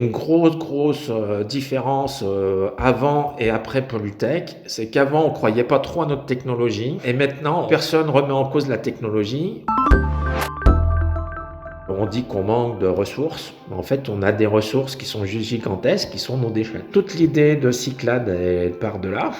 Une grosse différence, avant et après Polytech, c'est qu'avant on croyait pas trop à notre technologie et maintenant personne remet en cause la technologie. On dit qu'on manque de ressources, mais en fait on a des ressources qui sont juste gigantesques, qui sont nos déchets. Toute l'idée de Cyclades, elle part de là.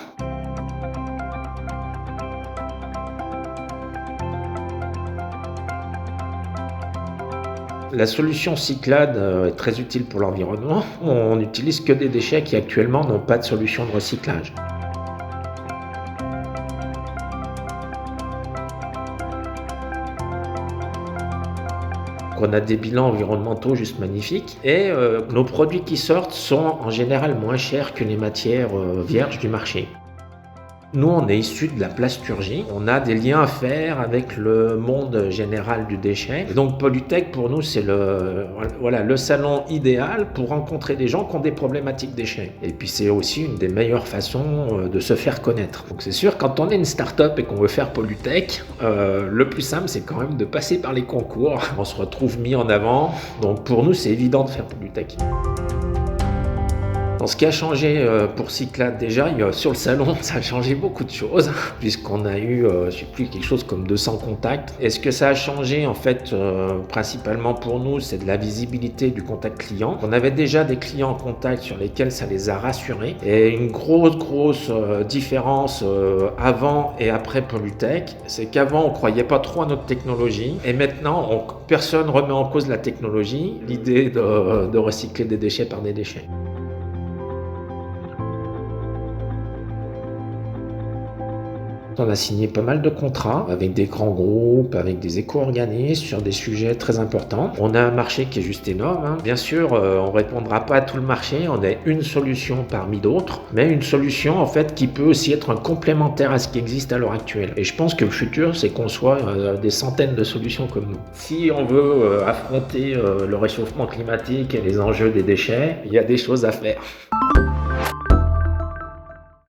La solution Cyclades, est très utile pour l'environnement. On n'utilise que des déchets qui actuellement n'ont pas de solution de recyclage. On a des bilans environnementaux juste magnifiques et nos produits qui sortent sont en général moins chers que les matières, vierges du marché. Nous, on est issus de la plasturgie. On a des liens à faire avec le monde général du déchet. Et donc Polytech, pour nous, c'est le salon idéal pour rencontrer des gens qui ont des problématiques déchets. Et puis c'est aussi une des meilleures façons de se faire connaître. Donc c'est sûr, quand on est une start-up et qu'on veut faire Polytech, le plus simple, c'est quand même de passer par les concours. On se retrouve mis en avant. Donc pour nous, c'est évident de faire Polytech. Ce qui a changé pour Cyclades déjà, sur le salon, ça a changé beaucoup de choses, puisqu'on a eu, je sais plus, quelque chose comme 200 contacts. Et ce que ça a changé, en fait, principalement pour nous, c'est de la visibilité du contact client. On avait déjà des clients en contact sur lesquels ça les a rassurés. Et une grosse différence avant et après Polytech, c'est qu'avant, on croyait pas trop à notre technologie. Et maintenant, personne remet en cause la technologie, l'idée de recycler des déchets par des déchets. On a signé pas mal de contrats avec des grands groupes, avec des éco-organismes sur des sujets très importants. On a un marché qui est juste énorme, hein. Bien sûr, on répondra pas à tout le marché, on est une solution parmi d'autres, mais une solution en fait qui peut aussi être un complémentaire à ce qui existe à l'heure actuelle. Et je pense que le futur, c'est qu'on soit des centaines de solutions comme nous. Si on veut affronter le réchauffement climatique et les enjeux des déchets, il y a des choses à faire.